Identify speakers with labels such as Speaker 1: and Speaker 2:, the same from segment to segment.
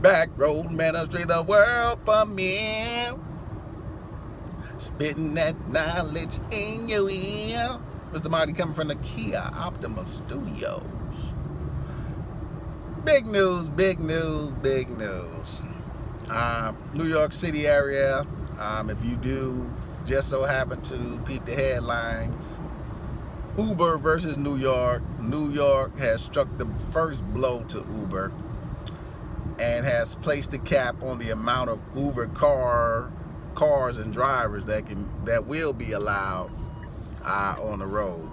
Speaker 1: Back road ministry, the world premiere. Spitting that knowledge in your ear. Mr. Marty coming from the Kia Optima Studios. Big news, big news, big news. New York City area. If you do just so happen to peep the headlines, Uber versus New York. New York has struck the first blow to Uber and has placed a cap on the amount of Uber cars and drivers that will be allowed on the road.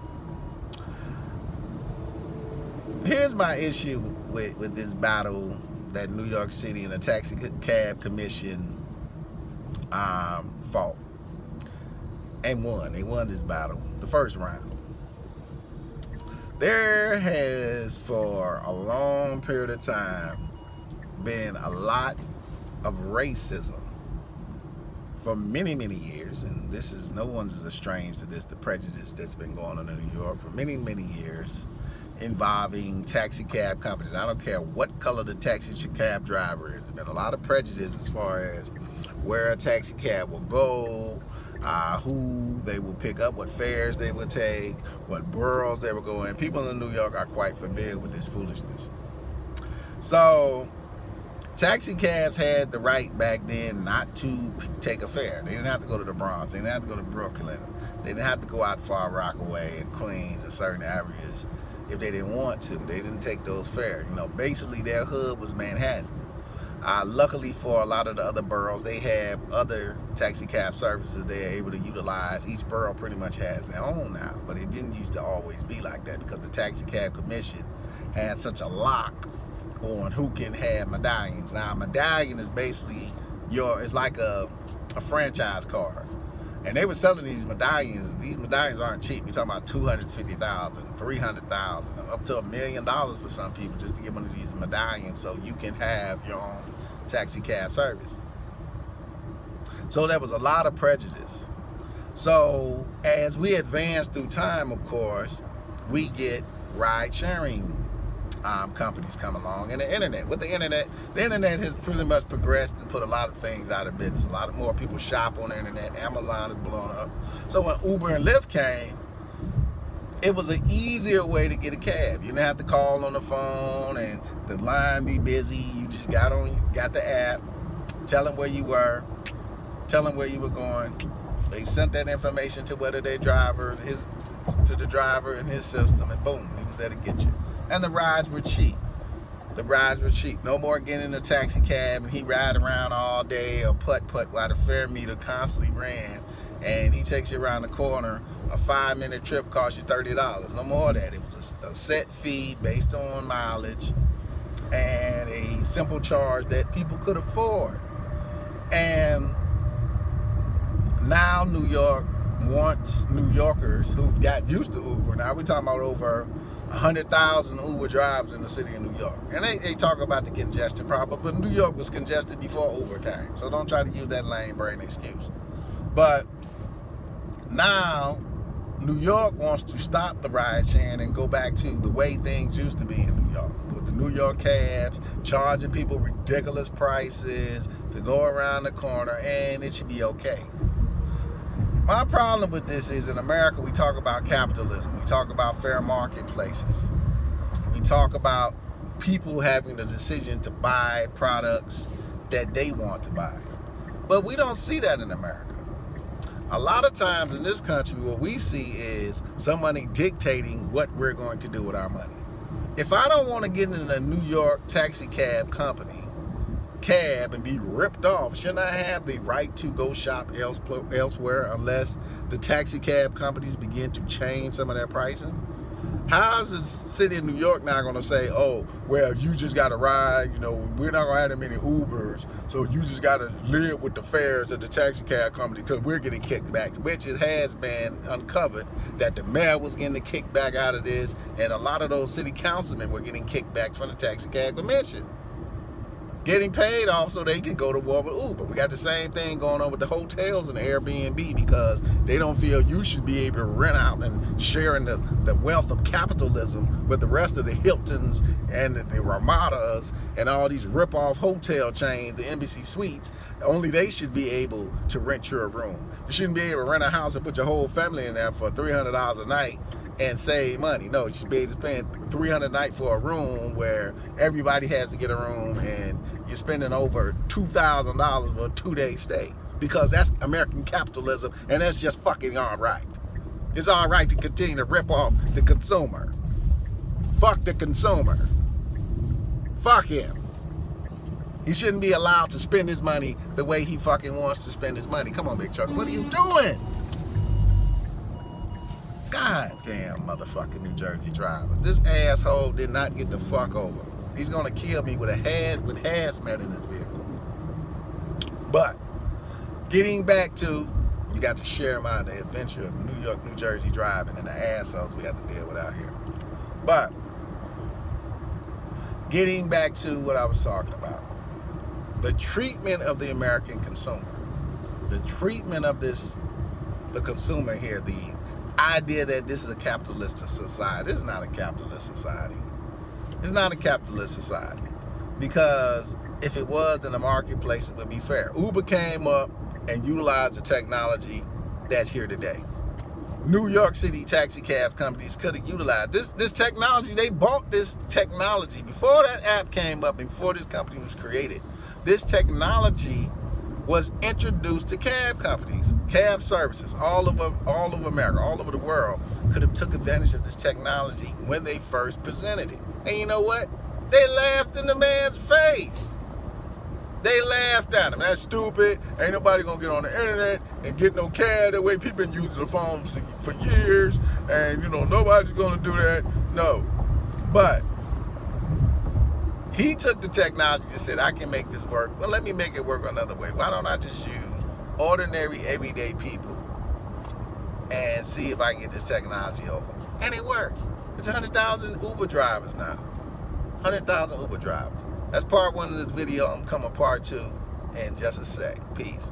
Speaker 1: Here's my issue with this battle that New York City and the Taxi Cab Commission fought and won. They won this battle, the first round. There has, for a long period of time, been a lot of racism for many, many years, and no one's as strange to this, the prejudice that's been going on in New York for many, many years involving taxi cab companies. I don't care what color the taxi cab driver is. There's been a lot of prejudice as far as where a taxi cab will go, who they will pick up, what fares they will take, what boroughs they will go in. People in New York are quite familiar with this foolishness. So taxi cabs had the right back then not to take a fare. They didn't have to go to the Bronx. They didn't have to go to Brooklyn. They didn't have to go out Far Rockaway and Queens and certain areas if they didn't want to. They didn't take those fares. Basically their hub was Manhattan. Luckily for a lot of the other boroughs, they have other taxi cab services they're able to utilize. Each borough pretty much has their own now, but it didn't used to always be like that because the Taxi Cab Commission had such a lock on who can have medallions. Now, a medallion is basically it's like a franchise card. And they were selling these medallions. These medallions aren't cheap. We're talking about $250,000, $300,000, up to $1 million for some people just to get one of these medallions so you can have your own taxi cab service. So there was a lot of prejudice. So as we advance through time, of course, we get ride-sharing companies come along, and the internet. With the internet has pretty much progressed and put a lot of things out of business. A lot of more people shop on the internet. Amazon is blown up. So when Uber and Lyft came, it was an easier way to get a cab. You didn't have to call on the phone and the line be busy. You just got the app, tell them where you were, tell them where you were going. They sent that information to the driver in his system, and boom, he was there to get you. And the rides were cheap. No more getting in a taxi cab and he ride around all day or putt-putt while the fare meter constantly ran. And he takes you around the corner. A 5-minute trip costs you $30. No more of that. It was a set fee based on mileage and a simple charge that people could afford. And now New York wants New Yorkers who've got used to Uber. Now we're talking about over 100,000 Uber drivers in the city of New York. And they talk about the congestion problem, but New York was congested before Uber came. So don't try to use that lame brain excuse. But now New York wants to stop the ride sharing and go back to the way things used to be in New York. With the New York cabs, charging people ridiculous prices to go around the corner, and it should be okay. My problem with this is in America, we talk about capitalism. We talk about fair marketplaces. We talk about people having the decision to buy products that they want to buy. But we don't see that in America. A lot of times in this country, what we see is somebody dictating what we're going to do with our money. If I don't want to get in a New York taxi cab and be ripped off, shouldn't I have the right to go shop elsewhere unless the taxi cab companies begin to change some of their pricing? How is the city of New York now going to say, oh, well, you just got to ride, we're not going to have that many Ubers, so you just got to live with the fares of the taxi cab company because we're getting kicked back, which it has been uncovered that the mayor was getting a kickback out of this, and a lot of those city councilmen were getting kickbacks from the taxi cab commission. getting paid off so they can go to war with Uber. We got the same thing going on with the hotels and the Airbnb, because they don't feel you should be able to rent out and share in the wealth of capitalism with the rest of the Hiltons and the Ramadas and all these rip-off hotel chains, the Embassy Suites. Only they should be able to rent your room. You shouldn't be able to rent a house and put your whole family in there for $300 a night and save money. No, you should be able to spend $300 a night for a room where everybody has to get a room, and you're spending over $2,000 for a 2-day stay, because that's American capitalism, and that's just fucking all right. It's all right to continue to rip off the consumer. Fuck the consumer. Fuck him. He shouldn't be allowed to spend his money the way he fucking wants to spend his money. Come on, Big Chuck, what are you doing? God damn motherfucking New Jersey drivers. This asshole did not get the fuck over. He's gonna kill me with hazmat in his vehicle. But getting back to, you got to share the adventure of New York, New Jersey driving and the assholes we have to deal with out here. But getting back to what I was talking about, the treatment of the American consumer, the treatment of the consumer here, the idea that this is a capitalist society. This is not a capitalist society. It's not a capitalist society, because if it was, then the marketplace, it would be fair. Uber came up and utilized the technology that's here today. New York City taxi cab companies could have utilized this technology. They bought this technology before that app came up and before this company was created. This technology was introduced to cab companies, cab services, all of America, all over the world could have took advantage of this technology when they first presented it. And you know what? They laughed in the man's face. They laughed at him. That's stupid. Ain't nobody gonna get on the internet and get no cab. That way people been using the phone for years, and you know, nobody's gonna do that. No. But he took the technology and said, I can make this work. Well, let me make it work another way. Why don't I just use ordinary, everyday people and see if I can get this technology over? And it worked. It's 100,000 Uber drivers now. 100,000 Uber drivers. That's part one of this video. I'm coming part two in just a sec. Peace.